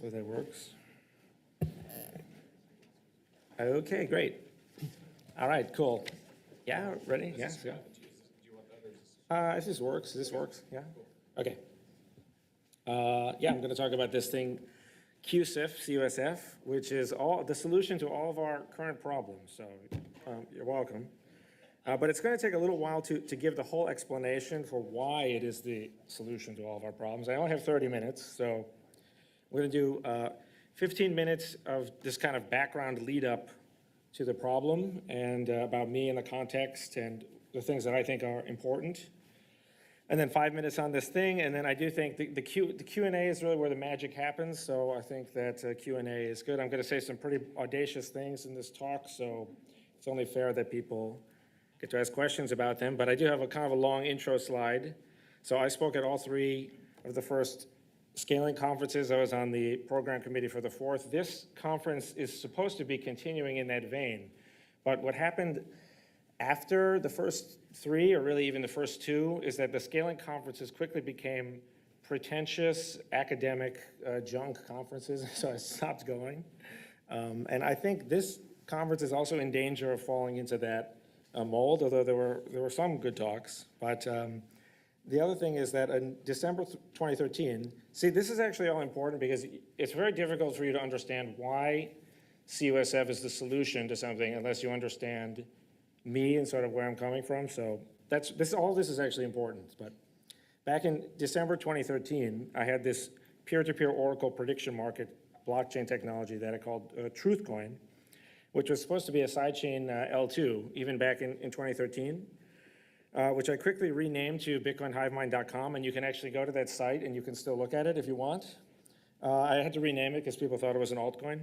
Hopefully that works. Okay, great. All right, cool. Yeah, ready? Yeah, if this works, yeah? Okay. Yeah, I'm going to talk about this thing, CUSF, CUSF, which is the solution to all of our current problems. So you're welcome. But it's going to take a little while to give the whole explanation for why it is the solution to all of our problems. I only have 30 minutes, so we're going to do 15 minutes of this kind of background lead up to the problem and about me and the context and the things that I think are important. And then 5 minutes on this thing, and then I do think the Q&A is really where the magic happens, so I think that Q&A is good. I'm going to say some pretty audacious things in this talk, so it's only fair that people get to ask questions about them. But I do have a kind of a long intro slide. So I spoke at all 3 of the first scaling conferences. I was on the program committee for the 4th. This conference is supposed to be continuing in that vein. But what happened after the first 3, or really even the first 2, is that the scaling conferences quickly became pretentious academic junk conferences, so I stopped going. And I think this conference is also in danger of falling into that mold, although there were some good talks. But the other thing is that in December 2013, see, this is actually all important because it's very difficult for you to understand why CUSF is the solution to something unless you understand me and sort of where I'm coming from. So all this is actually important. But back in December 2013, I had this peer-to-peer Oracle prediction market blockchain technology that I called TruthCoin, which was supposed to be a sidechain L2, even back in 2013, which I quickly renamed to bitcoinhivemind.com, and you can actually go to that site and you can still look at it if you want. I had to rename it because people thought it was an altcoin.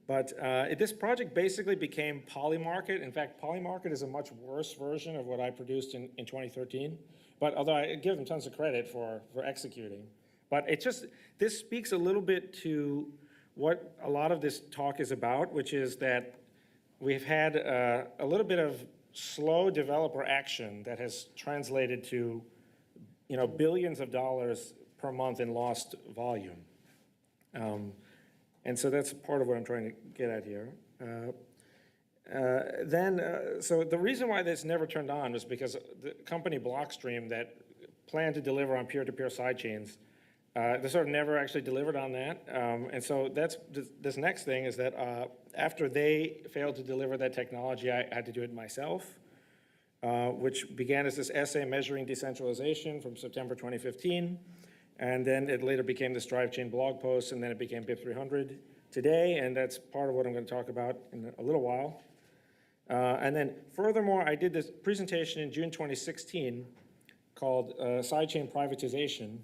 But this project basically became Polymarket. In fact, Polymarket is a much worse version of what I produced in 2013. But although I give them tons of credit for executing. But this speaks a little bit to what a lot of this talk is about, which is that we've had a little bit of slow developer action that has translated to billions of dollars per month in lost volume. And so that's part of what I'm trying to get at here. So the reason why this never turned on was because the company Blockstream that planned to deliver on peer-to-peer sidechains, they sort of never actually delivered on that. And so this next thing is that after they failed to deliver that technology, I had to do it myself, which began as this essay measuring decentralization from September 2015. And then it later became the Strive Chain blog post, and then it became BIP 300 today, and that's part of what I'm going to talk about in a little while. And then furthermore, I did this presentation in June 2016 called Sidechain Privatization,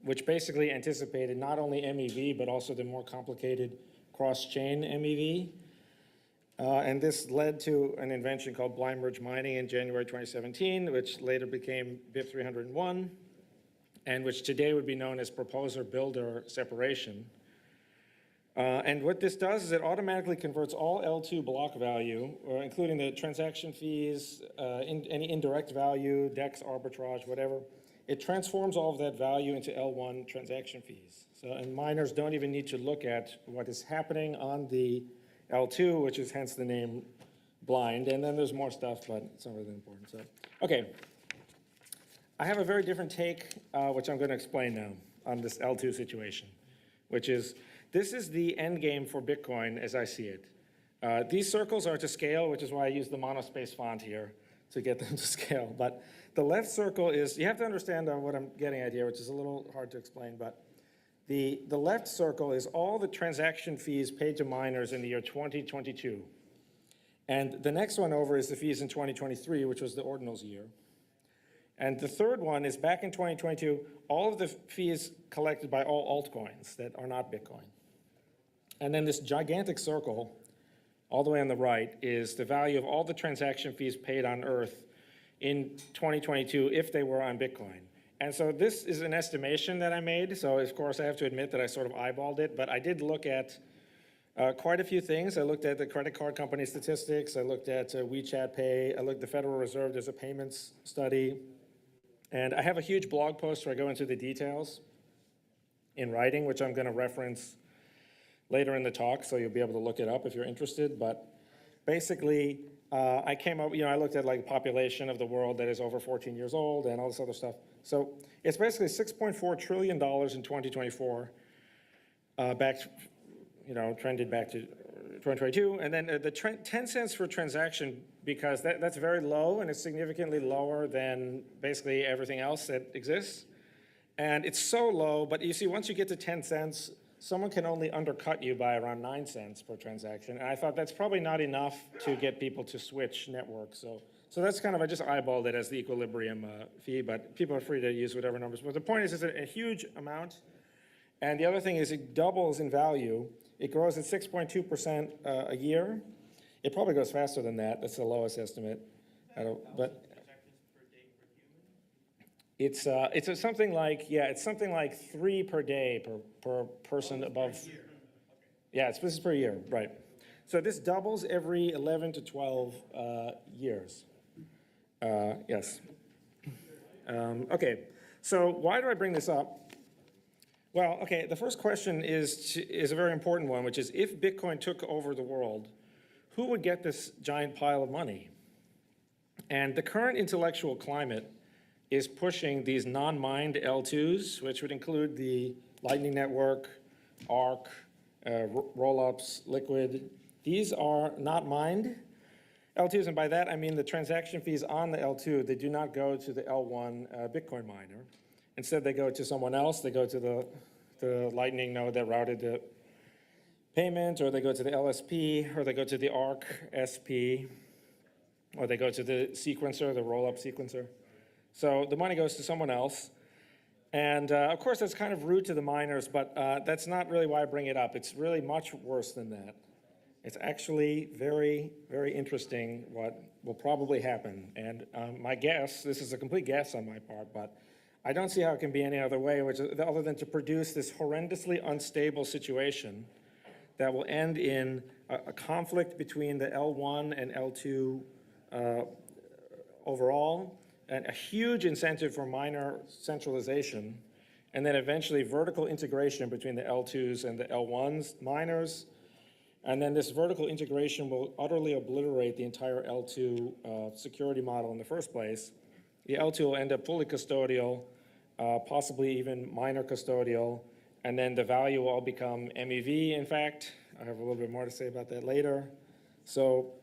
which basically anticipated not only MEV, but also the more complicated cross-chain MEV. And this led to an invention called blind merge mining in January 2017, which later became BIP 301. And which today would be known as proposer-builder separation. And what this does is it automatically converts all L2 block value, including the transaction fees, any indirect value, DEX arbitrage, whatever. It transforms all of that value into L1 transaction fees. And miners don't even need to look at what is happening on the L2, which is hence the name blind. And then there's more stuff, but it's not really important. So, okay. I have a very different take, which I'm going to explain now on this L2 situation, which is, this is the end game for Bitcoin as I see it. These circles are to scale, which is why I use the monospace font here to get them to scale. But the left circle is, you have to understand what I'm getting at here, which is a little hard to explain, but the left circle is all the transaction fees paid to miners in the year 2022. And the next one over is the fees in 2023, which was the ordinals year. And the third one is back in 2022, all of the fees collected by all altcoins that are not Bitcoin. And then this gigantic circle, all the way on the right, is the value of all the transaction fees paid on Earth in 2022 if they were on Bitcoin. And so this is an estimation that I made. So of course I have to admit that I sort of eyeballed it, but I did look at quite a few things. I looked at the credit card company statistics. I looked at WeChat Pay. I looked at the Federal Reserve. There's a payments study. And I have a huge blog post where I go into the details in writing, which I'm going to reference later in the talk, so you'll be able to look it up if you're interested. But basically, I came up, I looked at like population of the world that is over 14 years old and all this other stuff. So it's basically $6.4 trillion in 2024, trended back to 2022. And then the 10 cents per transaction, because that's very low and it's significantly lower than basically everything else that exists. And it's so low, but you see, once you get to 10 cents, someone can only undercut you by around 9 cents per transaction. And I thought that's probably not enough to get people to switch networks. So that's kind of, I just eyeballed it as the equilibrium fee, but people are free to use whatever numbers. But the point is, it's a huge amount. And the other thing is it doubles in value. It grows at 6.2% a year. It probably goes faster than that. That's the lowest estimate. It's something like, it's something like 3 per day per person above. Yeah, this is per year, right. So this doubles every 11 to 12 years. Yes. Okay, so why do I bring this up? Well, okay, the first question is a very important one, which is if Bitcoin took over the world, who would get this giant pile of money? And the current intellectual climate is pushing these non-mined L2s, which would include the Lightning Network, ARC, rollups, Liquid. These are not mined L2s, and by that I mean the transaction fees on the L2, they do not go to the L1 Bitcoin miner. Instead, they go to someone else. They go to the Lightning node that routed the payment, or they go to the LSP, or they go to the ARC SP, or they go to the sequencer, the rollup sequencer. So the money goes to someone else. And of course, that's kind of rude to the miners, but that's not really why I bring it up. It's really much worse than that. It's actually very, very interesting what will probably happen. And my guess, this is a complete guess on my part, but I don't see how it can be any other way, other than to produce this horrendously unstable situation that will end in a conflict between the L1 and L2 overall, and a huge incentive for miner centralization, and then eventually vertical integration between the L2s and the L1s miners. And then this vertical integration will utterly obliterate the entire L2 security model in the first place. The L2 will end up fully custodial, possibly even miner custodial, and then the value will all become MEV, in fact. I have a little bit more to say about that later. So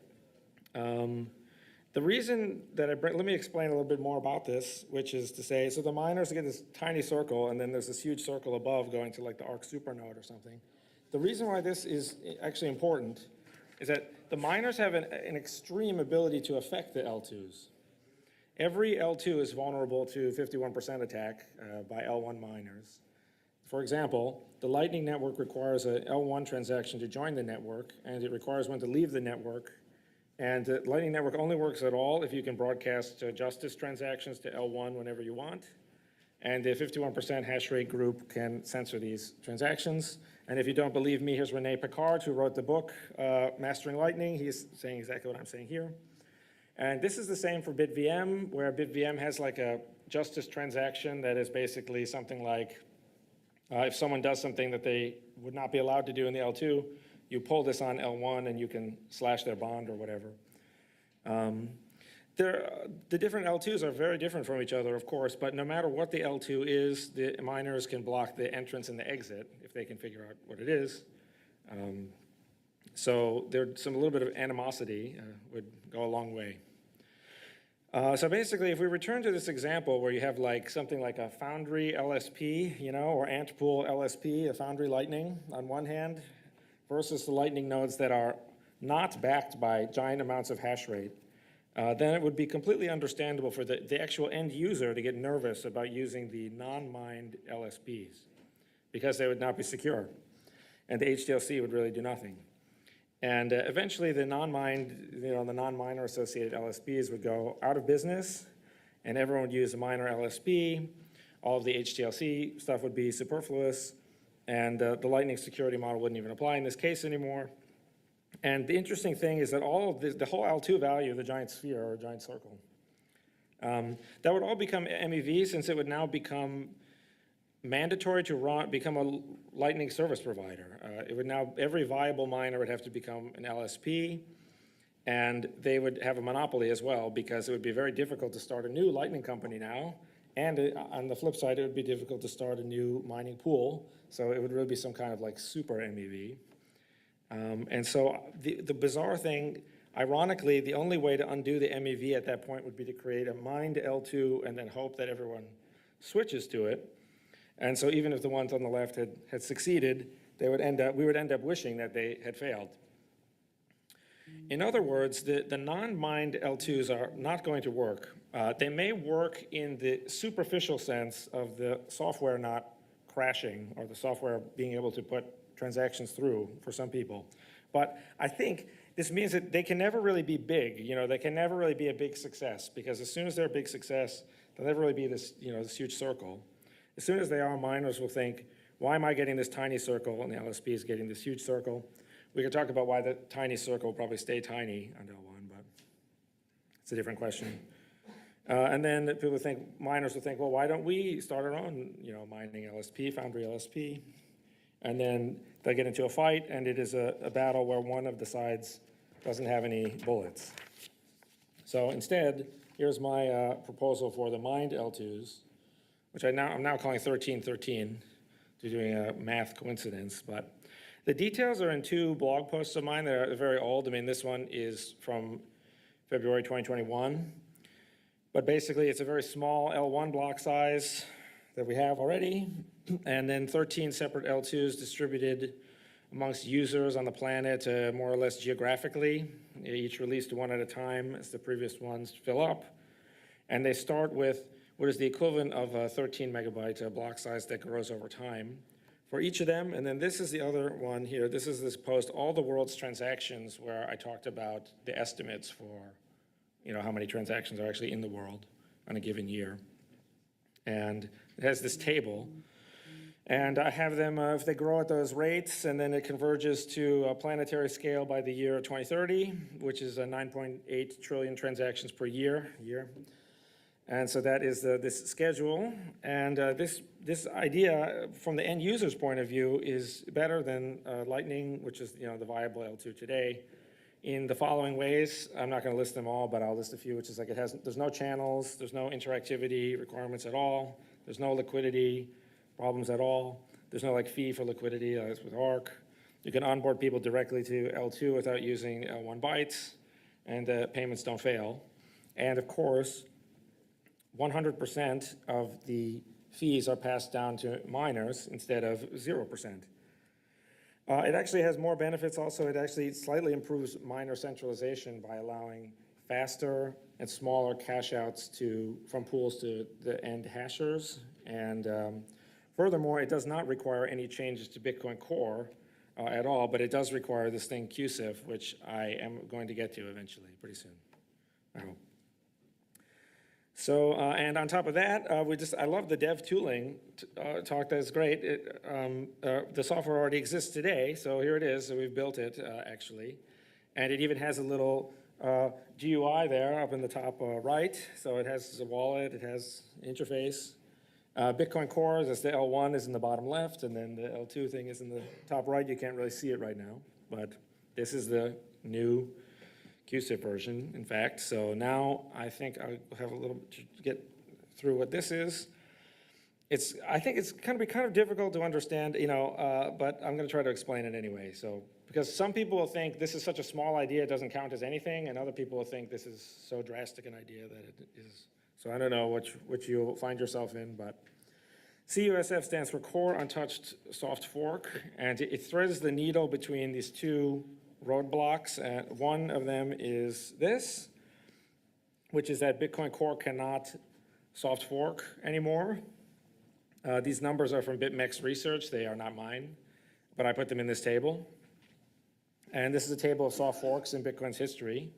the reason that let me explain a little bit more about this, which is to say, so the miners get this tiny circle, and then there's this huge circle above going to like the ARC supernode or something. The reason why this is actually important is that the miners have an extreme ability to affect the L2s. Every L2 is vulnerable to 51% attack by L1 miners. For example, the Lightning Network requires an L1 transaction to join the network, and it requires one to leave the network. And the Lightning Network only works at all if you can broadcast justice transactions to L1 whenever you want. And the 51% hash rate group can censor these transactions. And if you don't believe me, here's Rene Picard, who wrote the book, Mastering Lightning. He's saying exactly what I'm saying here. And this is the same for BitVM, where BitVM has like a justice transaction that is basically something like, if someone does something that they would not be allowed to do in the L2, you pull this on L1 and you can slash their bond or whatever. The different L2s are very different from each other, of course, but no matter what the L2 is, the miners can block the entrance and the exit if they can figure out what it is. So there's a little bit of animosity would go a long way. So basically, if we return to this example where you have like something like a Foundry LSP, or Antpool LSP, a Foundry Lightning on one hand, versus the Lightning nodes that are not backed by giant amounts of hash rate, then it would be completely understandable for the actual end user to get nervous about using the non-mined LSPs because they would not be secure, and the HTLC would really do nothing. And eventually the non-mined, the non-miner associated LSPs would go out of business, and everyone would use a miner LSP. All of the HTLC stuff would be superfluous, and the Lightning security model wouldn't even apply in this case anymore. And the interesting thing is that all of this, the whole L2 value of the giant sphere or giant circle, that would all become MEV, since it would now become mandatory to become a Lightning service provider. It would now, every viable miner would have to become an LSP, and they would have a monopoly as well, because it would be very difficult to start a new Lightning company now. And on the flip side, it would be difficult to start a new mining pool. So it would really be some kind of like super MEV. And so the bizarre thing, ironically, the only way to undo the MEV at that point would be to create a mined L2 and then hope that everyone switches to it. And so even if the ones on the left had succeeded, we would end up wishing that they had failed. In other words, the non-mined L2s are not going to work. They may work in the superficial sense of the software not crashing or the software being able to put transactions through for some people. But I think this means that they can never really be big. They can never really be a big success, because as soon as they're a big success, they'll never really be this, this huge circle. As soon as they are, miners will think, why am I getting this tiny circle and the LSP is getting this huge circle? We could talk about why the tiny circle will probably stay tiny on L1, but it's a different question. And then miners will think, well, why don't we start our own, mining LSP, Foundry LSP? And then they get into a fight, and it is a battle where one of the sides doesn't have any bullets. So instead, here's my proposal for the mined L2s, which I'm now calling 1313, to doing a math coincidence. But the details are in two blog posts of mine that are very old. I mean, this one is from February 2021. But basically, it's a very small L1 block size that we have already, and then 13 separate L2s distributed amongst users on the planet more or less geographically, each released one at a time as the previous ones fill up. And they start with what is the equivalent of a 13 megabyte block size that grows over time for each of them. And then this is the other one here. This is this post, all the world's transactions, where I talked about the estimates for how many transactions are actually in the world on a given year. And it has this table. And I have them, if they grow at those rates, and then it converges to a planetary scale by the year 2030, which is 9.8 trillion transactions per year. And so that is this schedule. And this idea, from the end user's point of view, is better than Lightning, which is the viable L2 today, in the following ways. I'm not going to list them all, but I'll list a few, which is like there's no channels, there's no interactivity requirements at all, there's no liquidity problems at all, there's no fee for liquidity as with ARC. You can onboard people directly to L2 without using L1 bytes, and the payments don't fail. And of course, 100% of the fees are passed down to miners instead of 0%. It actually has more benefits also. It actually slightly improves miner centralization by allowing faster and smaller cash outs from pools to the end hashers. And furthermore, it does not require any changes to Bitcoin Core at all, but it does require this thing CUSF, which I am going to get to eventually, pretty soon, I hope. So, and on top of that, I love the dev tooling talk. That's great. The software already exists today, so here it is. So we've built it, actually. And it even has a little GUI there up in the top right. So it has a wallet, it has interface. Bitcoin Core, that's the L1 is in the bottom left, and then the L2 thing is in the top right. You can't really see it right now, but this is the new CUSF version, in fact. So now I think I'll have a little to get through what this is. I think it's going to be kind of difficult to understand, but I'm going to try to explain it anyway. So, because some people will think this is such a small idea, it doesn't count as anything, and other people will think this is so drastic an idea that it is. So I don't know which you'll find yourself in, but CUSF stands for Core Untouched Soft Fork, and it threads the needle between these two roadblocks. And one of them is this, which is that Bitcoin Core cannot soft fork anymore. These numbers are from BitMEX research. They are not mine, but I put them in this table. And this is a table of soft forks in Bitcoin's history.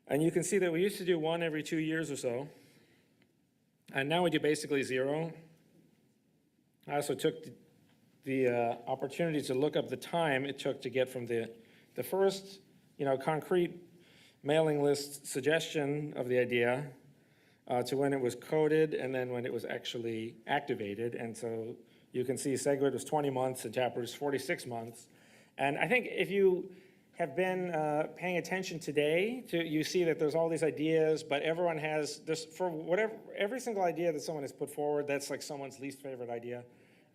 And you can see that we used to do one every 2 years or so. And now we do basically zero. I also took the opportunity to look up the time it took to get from the first, concrete mailing list suggestion of the idea to when it was coded and then when it was actually activated. And so you can see SegWit was 20 months and Taproot is 46 months. And I think if you have been paying attention today, you see that there's all these ideas, but everyone has this, for whatever, every single idea that someone has put forward, that's like someone's least favorite idea.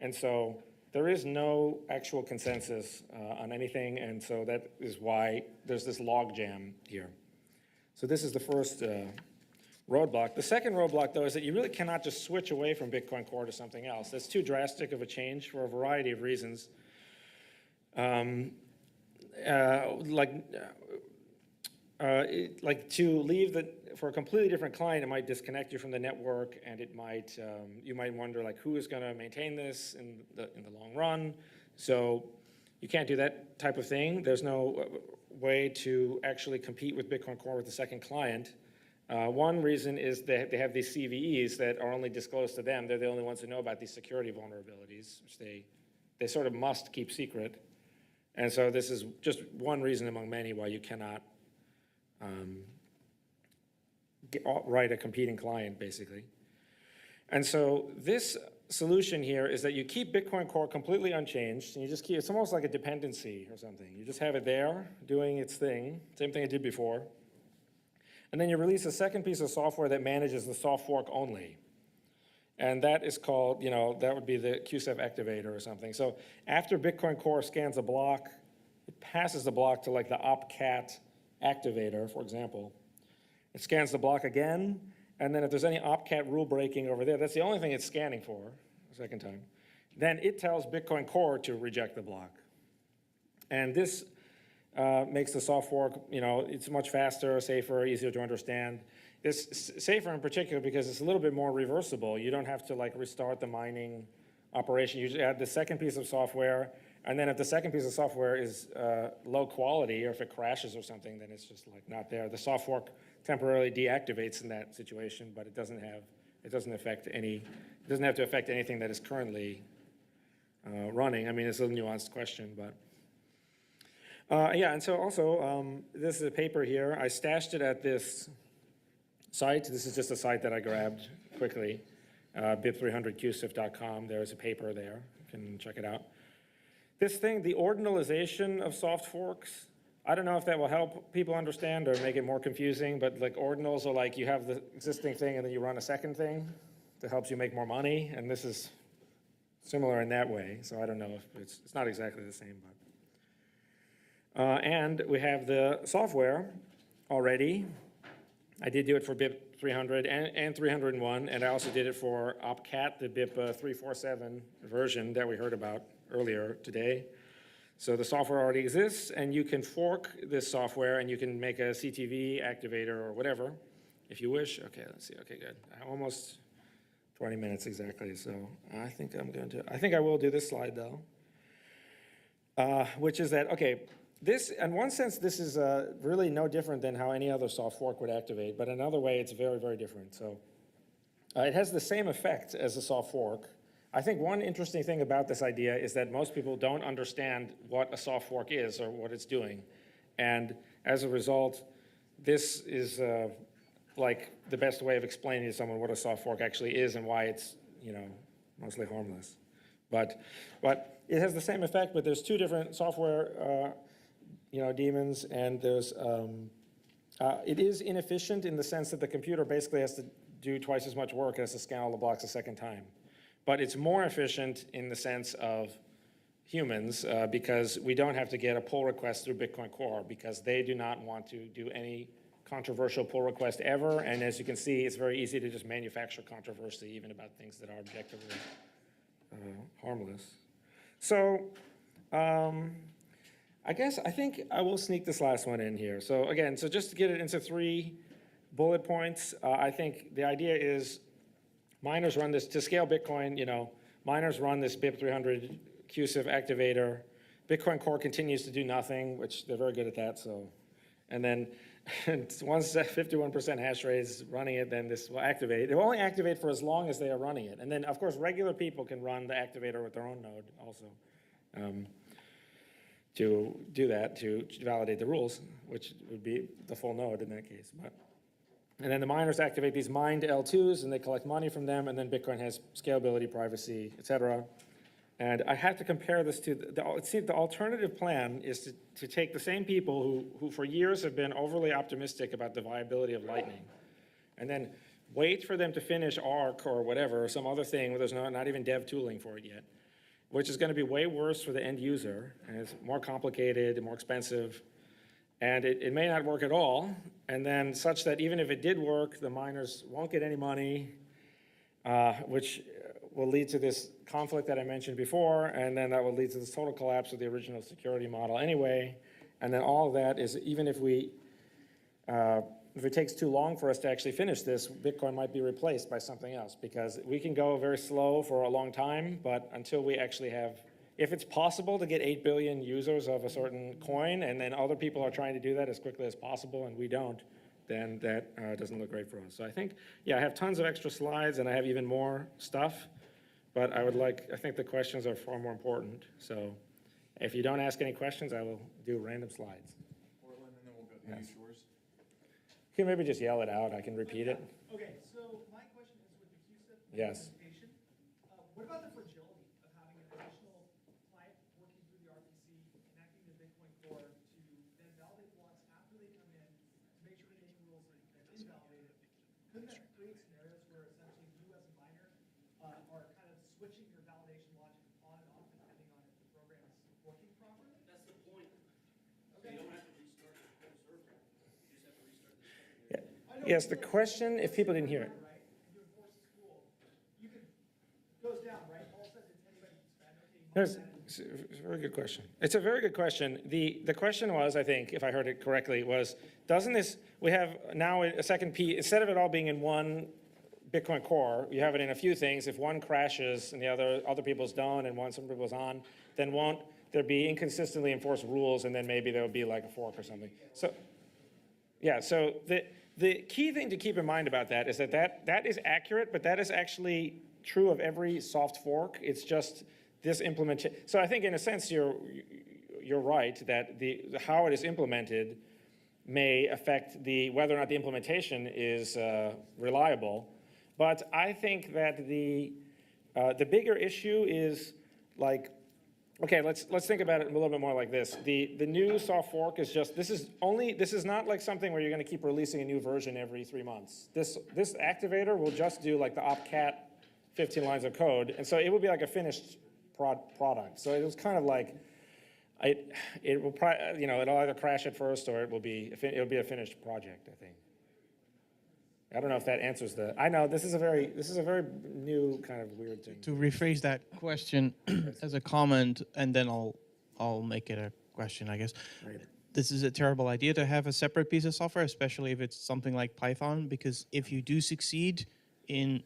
And so there is no actual consensus on anything, and so that is why there's this log jam here. So this is the first roadblock. The second roadblock, though, is that you really cannot just switch away from Bitcoin Core to something else. That's too drastic of a change for a variety of reasons. Like to leave for a completely different client, it might disconnect you from the network, and it might you might wonder like who is going to maintain this in the long run. So you can't do that type of thing. There's no way to actually compete with Bitcoin Core with the second client. One reason is that they have these CVEs that are only disclosed to them. They're the only ones who know about these security vulnerabilities, which they sort of must keep secret. And so this is just one reason among many why you cannot write a competing client, basically. And so this solution here is that you keep Bitcoin Core completely unchanged, and you just keep, it's almost like a dependency or something. You just have it there doing its thing, same thing it did before. And then you release a second piece of software that manages the soft fork only. And that is called, that would be the CUSF activator or something. So after Bitcoin Core scans a block, it passes the block to like the opcat activator, for example. It scans the block again, and then if there's any opcat rule breaking over there, that's the only thing it's scanning for the second time. Then it tells Bitcoin Core to reject the block. And this makes the soft fork, it's much faster, safer, easier to understand. It's safer in particular because it's a little bit more reversible. You don't have to like restart the mining operation. You just add the second piece of software, and then if the second piece of software is low quality or if it crashes or something, then it's just like not there. The soft fork temporarily deactivates in that situation, but it doesn't have to affect anything that is currently running. I mean, it's a nuanced question, but. Yeah, and so also, this is a paper here. I stashed it at this site. This is just a site that I grabbed quickly, bip300cusf.com. There's a paper there. You can check it out. This thing, the ordinalization of soft forks, I don't know if that will help people understand or make it more confusing, but like ordinals are like you have the existing thing and then you run a second thing that helps you make more money, and this is similar in that way. So I don't know if it's not exactly the same, but. And we have the software already. I did do it for BIP 300 and 301, and I also did it for opcat, the BIP 347 version that we heard about earlier today. So the software already exists, and you can fork this software, and you can make a CTV activator or whatever, if you wish. Okay, let's see. Okay, good. Almost 20 minutes exactly. So I think I will do this slide though, which is that, okay, this, in one sense, this is really no different than how any other soft fork would activate, but another way it's very, very different. So it has the same effect as a soft fork. I think one interesting thing about this idea is that most people don't understand what a soft fork is or what it's doing. And as a result, this is like the best way of explaining to someone what a soft fork actually is and why it's, mostly harmless. But it has the same effect, but there's two different software daemons, and there's, it is inefficient in the sense that the computer basically has to do twice as much work as to scan all the blocks a second time. But it's more efficient in the sense of humans because we don't have to get a pull request through Bitcoin Core because they do not want to do any controversial pull request ever. And as you can see, it's very easy to just manufacture controversy even about things that are objectively harmless. So, I think I will sneak this last one in here. So again, so just to get it into 3 bullet points, I think the idea is miners run this, to scale Bitcoin, miners run this BIP 300 CUSF activator. Bitcoin Core continues to do nothing, which they're very good at that, so. And then once 51% hash rate is running it, then this will activate. It will only activate for as long as they are running it. And then, of course, regular people can run the activator with their own node also. To do that, to validate the rules, which would be the full node in that case. And then the miners activate these mined L2s, and they collect money from them, and then Bitcoin has scalability, privacy, et cetera. And I had to compare this to, the alternative plan is to take the same people who for years have been overly optimistic about the viability of Lightning, and then wait for them to finish ARC or whatever, or some other thing where there's not even dev tooling for it yet, which is going to be way worse for the end user, and it's more complicated and more expensive, and it may not work at all, and then such that even if it did work, the miners won't get any money, which will lead to this conflict that I mentioned before, and then that will lead to this total collapse of the original security model anyway, and then all of that is, even if it takes too long for us to actually finish this, Bitcoin might be replaced by something else, because we can go very slow for a long time, but until we actually have, if it's possible to get 8 billion users of a certain coin, and then other people are trying to do that as quickly as possible, and we don't, then that doesn't look great for us. So I think, yeah, I have tons of extra slides, and I have even more stuff, but I think the questions are far more important. So if you don't ask any questions, I will do random slides. Portland, and then we'll go Yes. East Shores. You can maybe just yell it out, I can repeat it. Okay, so my question is with the CUSF Yes. implementation, what about the fragility of having an additional client working through the RPC, connecting the Bitcoin core to then validate blocks after they come in, to make sure that any rules are invalidated? Couldn't that create scenarios where essentially you as a miner are kind of switching your validation logic on and off depending on if the program is working properly? That's the point. So Okay. you don't have to restart the whole server. You just have to restart the secondary. Yes, the question, if people didn't hear it. Right? And you enforce the school, you can, it goes down, right? All of a sudden, anybody can spend, okay, It's a very good question. It's a very good question. The question was, I think, if I heard it correctly, was, doesn't this, we have now a second P, instead of it all being in one Bitcoin core, you have it in a few things. If one crashes and the other people's don't, and some people's on, then won't there be inconsistently enforced rules, and then maybe there will be like a fork or something. So, yeah, so the key thing to keep in mind about that is that is accurate, but that is actually true of every soft fork. It's just this implementation. So I think in a sense you're right that how it is implemented may affect whether or not the implementation is reliable. But I think that the bigger issue is like, okay, let's think about it a little bit more like this. The new soft fork is just, this is not like something where you're going to keep releasing a new version every 3 months. This activator will just do like the opcat 15 lines of code, and so it will be like a finished product. So it was kind of like, it will probably, it'll either crash at first or it'll be a finished project, I think. I don't know if that answers I know this is a very new kind of weird thing. To rephrase that question as a comment, and then I'll make it a question, I guess. Right. This is a terrible idea to have a separate piece of software, especially if it's something like Python, because if you do succeed in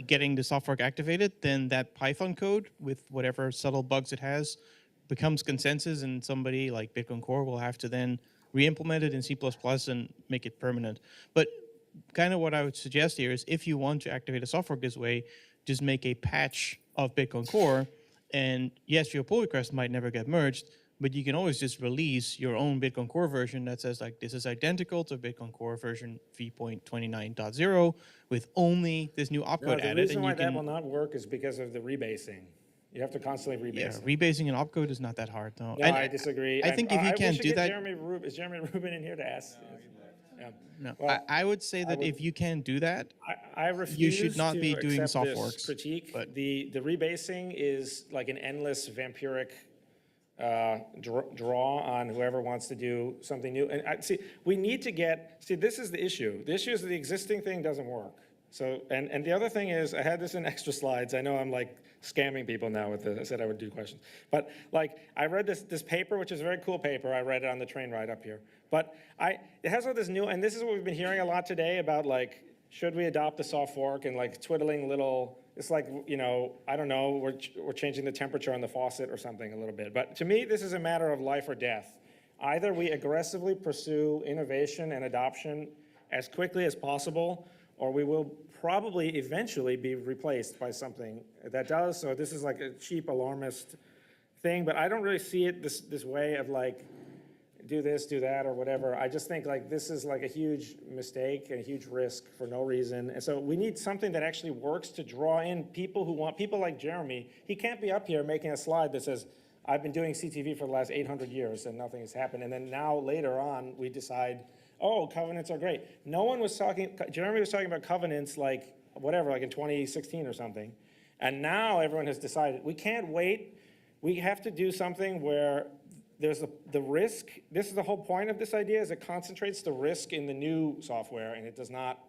getting the software activated, then that Python code with whatever subtle bugs it has becomes consensus, and somebody like Bitcoin Core will have to then re-implement it in C++ and make it permanent. But kind of what I would suggest here is if you want to activate a soft fork this way, just make a patch of Bitcoin Core. And yes, your pull request might never get merged, but you can always just release your own Bitcoin Core version that says like, this is identical to Bitcoin Core version v.29.0 with only this new opcode added. The reason why that will not work is because of the rebasing. You have to constantly rebase. Yeah, rebasing an opcode is not that hard though. No, I disagree. I think if you can't do that. Is Jeremy Rubin in here to ask? Yeah. No, Well, I would say that if you can't do that, I refuse you should not to be doing accept soft this forks, critique. but- The rebasing is like an endless vampiric draw on whoever wants to do something new. And we need to this is the issue. The issue is that the existing thing doesn't work. So, and the other thing is, I had this in extra slides. I know I'm like scamming people now with this. I said I would do questions. But like, I read this paper, which is a very cool paper. I read it on the train ride up here. But it has all this new, and this is what we've been hearing a lot today about like, should we adopt a soft fork and like twiddling little, it's like, I don't know, we're changing the temperature on the faucet or something a little bit. But to me, this is a matter of life or death. Either we aggressively pursue innovation and adoption as quickly as possible, or we will probably eventually be replaced by something that does. So this is like a cheap alarmist thing, but I don't really see it this way of like, do this, do that, or whatever. I just think like this is like a huge mistake and a huge risk for no reason. And so we need something that actually works to draw in people who want, people like Jeremy. He can't be up here making a slide that says, I've been doing CTV for the last 800 years and nothing has happened. And then now later on, we decide, oh, covenants are great. No one was talking, Jeremy was talking about covenants like, whatever, like in 2016 or something. And now everyone has decided, we can't wait. We have to do something where there's the risk. This is the whole point of this idea, is it concentrates the risk in the new software, and it does not,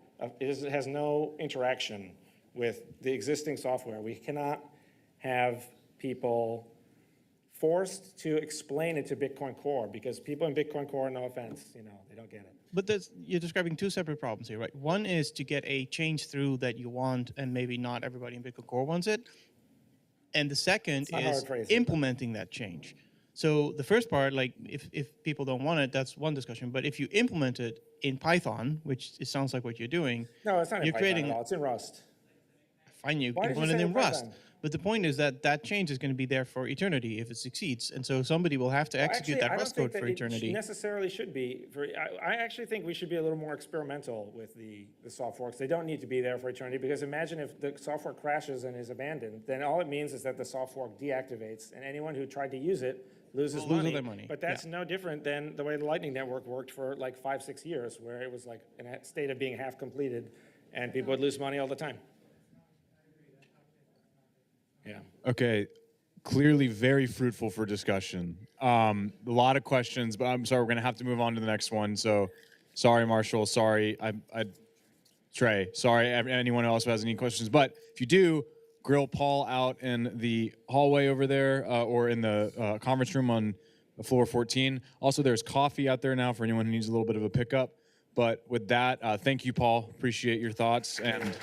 it has no interaction with the existing software. We cannot have people forced to explain it to Bitcoin Core, because people in Bitcoin Core, no offense, you know, they don't get it. But you're describing two separate problems here, right? One is to get a change through that you want, and maybe not everybody in Bitcoin Core wants it. And the second not how is I'd phrase it, implementing that change. So the first part, like if people don't want it, that's one discussion. But if you implement it in Python, which it sounds like what you're doing, No, it's not in you're Python creating, at all. It's in Rust. fine, you Why did you implement it say in in Rust. Python? But the point is that that change is going to be there for eternity if it succeeds. And so somebody will have to execute that I don't Rust think code for that eternity. it necessarily should be. I actually think we should be a little more experimental with the soft forks. They don't need to be there for eternity, because imagine if the software crashes and is abandoned, then all it means is that the soft fork deactivates, and anyone who tried to use it loses Lose all money. their money, But that's no different than the way the Lightning Network worked for like 5-6 years, where it was like in a state of being half completed, and people would lose money all the time. Yeah. Okay, clearly very fruitful for discussion. A lot of questions, but I'm sorry, we're gonna have to move on to the next one. So, sorry, Marshall. Sorry, Trey. Sorry, anyone else who has any questions. But if you do, grill Paul out in the hallway over there, or in the conference room on floor 14. Also, there's coffee out there now for anyone who needs a little bit of a pickup. But with that, thank you, Paul. Appreciate your thoughts and.